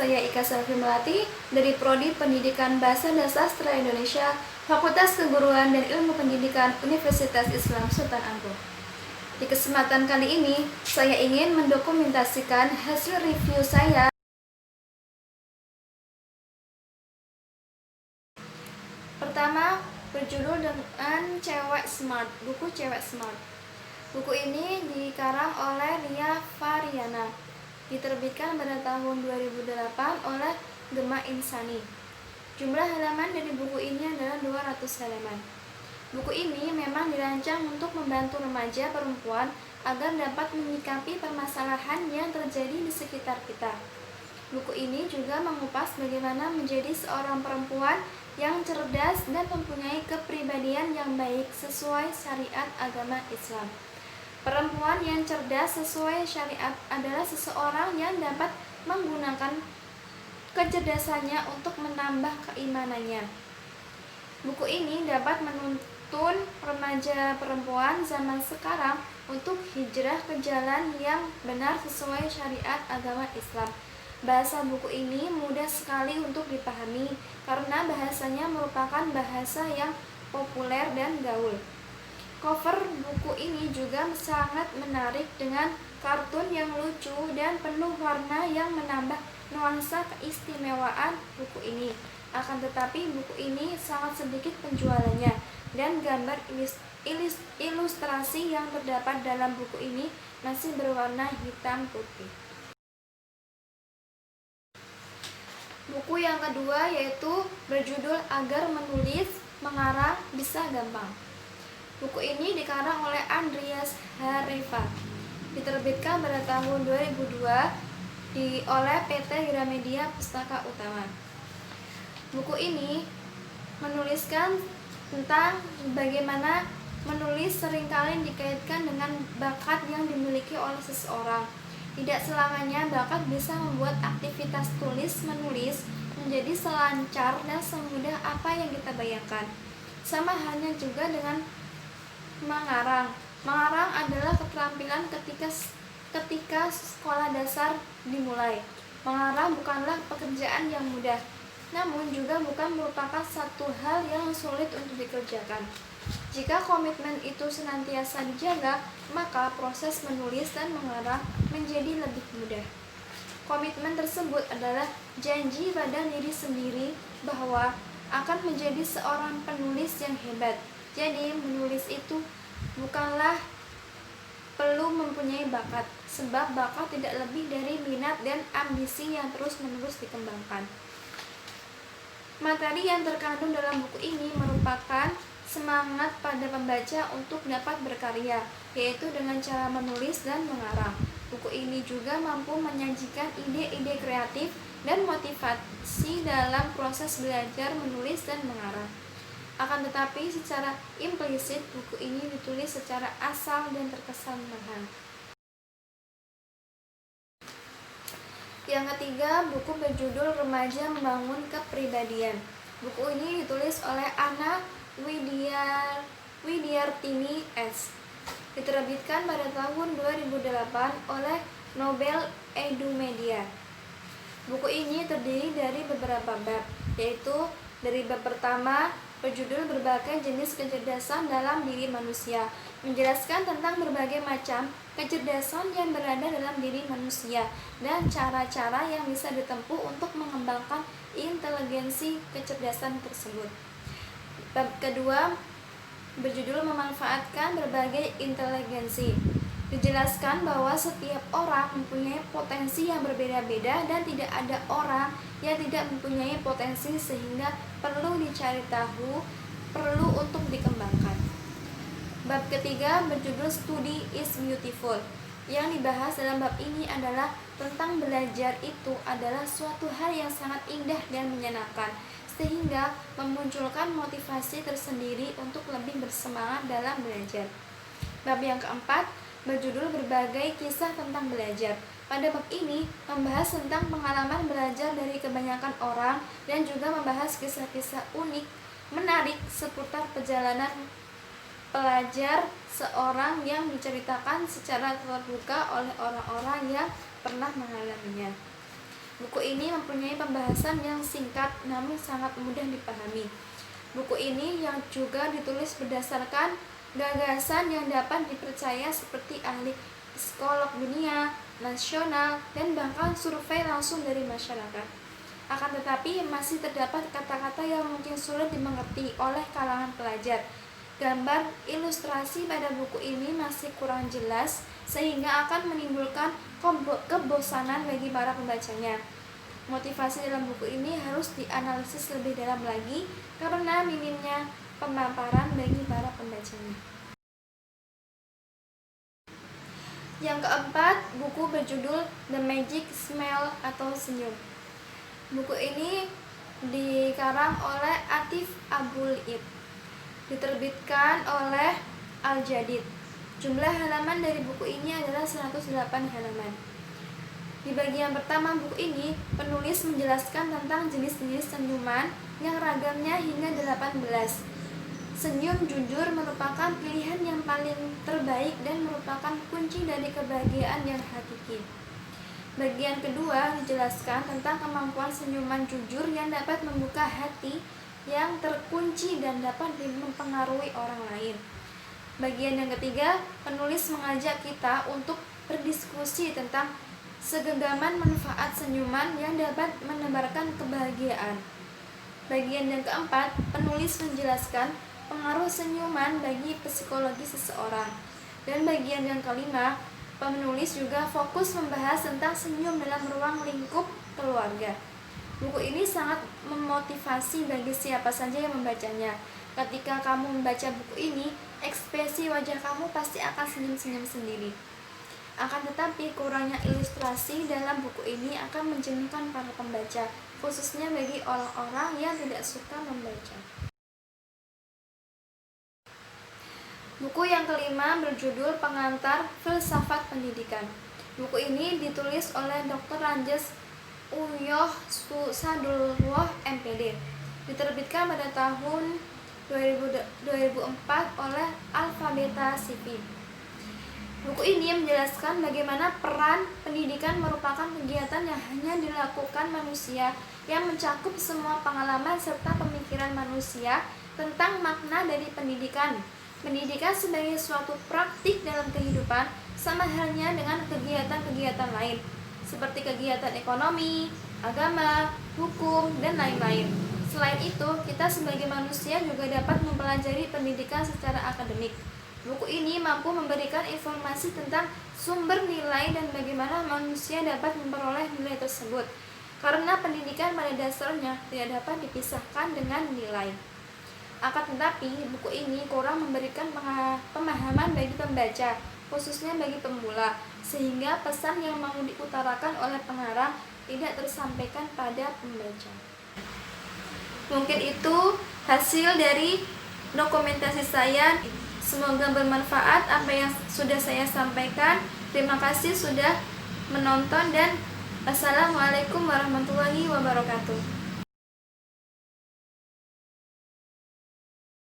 saya Ika Selvi Melati dari Prodi Pendidikan Bahasa dan Sastra Indonesia, Fakultas Keguruan dan Ilmu Pendidikan Universitas Islam Sultan Agung. Di kesempatan kali ini, saya ingin mendokumentasikan hasil review saya. Pertama, berjudul dengan Cewek Smart, buku Cewek Smart. Buku ini dikarang oleh Lia Variana, diterbitkan pada tahun 2008 oleh Gema Insani. Jumlah halaman dari buku ini adalah 200 halaman. Buku ini memang dirancang untuk membantu remaja perempuan agar dapat menyikapi permasalahan yang terjadi di sekitar kita. Buku ini juga mengupas bagaimana menjadi seorang perempuan yang cerdas dan mempunyai kepribadian yang baik sesuai syariat agama Islam. Perempuan yang cerdas sesuai syariat adalah seseorang yang dapat menggunakan kecerdasannya untuk menambah keimanannya. Buku ini dapat menuntun remaja perempuan zaman sekarang untuk hijrah ke jalan yang benar sesuai syariat agama Islam. Bahasa buku ini mudah sekali untuk dipahami karena bahasanya merupakan bahasa yang populer dan gaul. Cover buku ini juga sangat menarik dengan kartun yang lucu dan penuh warna yang menambah nuansa keistimewaan buku ini. Akan tetapi buku ini sangat sedikit penjualannya dan gambar ilustrasi yang terdapat dalam buku ini masih berwarna hitam putih. Buku yang kedua yaitu berjudul Agar Menulis Mengarang Bisa Gampang. Buku ini dikarang oleh Andreas Harefa, diterbitkan pada tahun 2002 oleh PT Gramedia Pustaka Utama. Buku ini menuliskan tentang bagaimana menulis seringkali dikaitkan dengan bakat yang dimiliki oleh seseorang. Tidak selamanya bakat bisa membuat aktivitas tulis-menulis menjadi selancar dan semudah apa yang kita bayangkan. Sama halnya juga dengan mengarang. Mengarang adalah keterampilan ketika sekolah dasar dimulai. Mengarang bukanlah pekerjaan yang mudah, namun juga bukan merupakan satu hal yang sulit untuk dikerjakan. Jika komitmen itu senantiasa dijaga, maka proses menulis dan mengarang menjadi lebih mudah. Komitmen tersebut adalah janji pada diri sendiri bahwa akan menjadi seorang penulis yang hebat. Jadi menulis itu bukanlah perlu mempunyai bakat, sebab bakat tidak lebih dari minat dan ambisi yang terus-menerus dikembangkan. Materi yang terkandung dalam buku ini merupakan semangat pada pembaca untuk dapat berkarya, yaitu dengan cara menulis dan mengarang. Buku ini juga mampu menyajikan ide-ide kreatif dan motivasi dalam proses belajar menulis dan mengarang. Akan tetapi secara implisit buku ini ditulis secara asal dan terkesan mahal. Yang ketiga, buku berjudul Remaja Membangun Kepribadian. Buku ini ditulis oleh Anna Widyartini S. Diterbitkan pada tahun 2008 oleh Nobel Edumedia. Buku ini terdiri dari beberapa bab, yaitu dari bab pertama berjudul Berbagai Jenis Kecerdasan Dalam Diri Manusia, menjelaskan tentang berbagai macam kecerdasan yang berada dalam diri manusia dan cara-cara yang bisa ditempuh untuk mengembangkan inteligensi kecerdasan tersebut. Bab kedua berjudul Memanfaatkan Berbagai Inteligensi. Dijelaskan bahwa setiap orang mempunyai potensi yang berbeda-beda dan tidak ada orang yang tidak mempunyai potensi sehingga perlu dicari tahu, perlu untuk dikembangkan. Bab ketiga berjudul Study is Beautiful. Yang dibahas dalam bab ini adalah tentang belajar itu adalah suatu hal yang sangat indah dan menyenangkan, sehingga memunculkan motivasi tersendiri untuk lebih bersemangat dalam belajar. Bab yang keempat berjudul Berbagai Kisah Tentang Belajar. Pada bab ini membahas tentang pengalaman belajar dari kebanyakan orang dan juga membahas kisah-kisah unik, menarik seputar perjalanan pelajar seorang yang diceritakan secara terbuka oleh orang-orang yang pernah mengalaminya. Buku ini mempunyai pembahasan yang singkat namun sangat mudah dipahami. Buku ini yang juga ditulis berdasarkan gagasan yang dapat dipercaya seperti ahli psikolog dunia, nasional, dan bahkan survei langsung dari masyarakat. Akan tetapi masih terdapat kata-kata yang mungkin sulit dimengerti oleh kalangan pelajar. Gambar ilustrasi pada buku ini masih kurang jelas sehingga akan menimbulkan kebosanan bagi para pembacanya. Motivasi dalam buku ini harus dianalisis lebih dalam lagi karena minimnya pemaparan bagi para pembacanya. Yang keempat, buku berjudul The Magic Smile atau Senyum. Buku ini dikarang oleh Atif Abul-Id, diterbitkan oleh Al-Jadid. Jumlah halaman dari buku ini adalah 108 halaman. Di bagian pertama buku ini, penulis menjelaskan tentang jenis-jenis senyuman yang ragamnya hingga 18. Senyum jujur merupakan pilihan yang paling terbaik dan merupakan kunci dari kebahagiaan yang hakiki. Bagian kedua dijelaskan tentang kemampuan senyuman jujur yang dapat membuka hati yang terkunci dan dapat mempengaruhi orang lain. Bagian yang ketiga, penulis mengajak kita untuk berdiskusi tentang segenggaman manfaat senyuman yang dapat menebarkan kebahagiaan. Bagian yang keempat, penulis menjelaskan pengaruh senyuman bagi psikologi seseorang. Dan bagian yang kelima, penulis juga fokus membahas tentang senyum dalam ruang lingkup keluarga. Buku ini sangat memotivasi bagi siapa saja yang membacanya. Ketika kamu membaca buku ini, ekspresi wajah kamu pasti akan senyum-senyum sendiri. Akan tetapi, kurangnya ilustrasi dalam buku ini akan menjenuhkan para pembaca, khususnya bagi orang-orang yang tidak suka membaca. Buku yang kelima berjudul Pengantar Filsafat Pendidikan. Buku ini ditulis oleh Dr. Ranjes Uyoh Sadullah MPD. Diterbitkan pada tahun 2004 oleh Alfabeta CV. Buku ini menjelaskan bagaimana peran pendidikan merupakan kegiatan yang hanya dilakukan manusia yang mencakup semua pengalaman serta pemikiran manusia tentang makna dari pendidikan. Pendidikan sebagai suatu praktik dalam kehidupan sama halnya dengan kegiatan-kegiatan lain, seperti kegiatan ekonomi, agama, hukum, dan lain-lain. Selain itu, kita sebagai manusia juga dapat mempelajari pendidikan secara akademik. Buku ini mampu memberikan informasi tentang sumber nilai dan bagaimana manusia dapat memperoleh nilai tersebut. Karena pendidikan pada dasarnya tidak dapat dipisahkan dengan nilai. Akan tetapi, buku ini kurang memberikan pemahaman bagi pembaca, khususnya bagi pemula, sehingga pesan yang mau diutarakan oleh pengarang tidak tersampaikan pada pembaca. Mungkin itu hasil dari dokumentasi saya. Semoga bermanfaat apa yang sudah saya sampaikan. Terima kasih sudah menonton dan wassalamualaikum warahmatullahi wabarakatuh.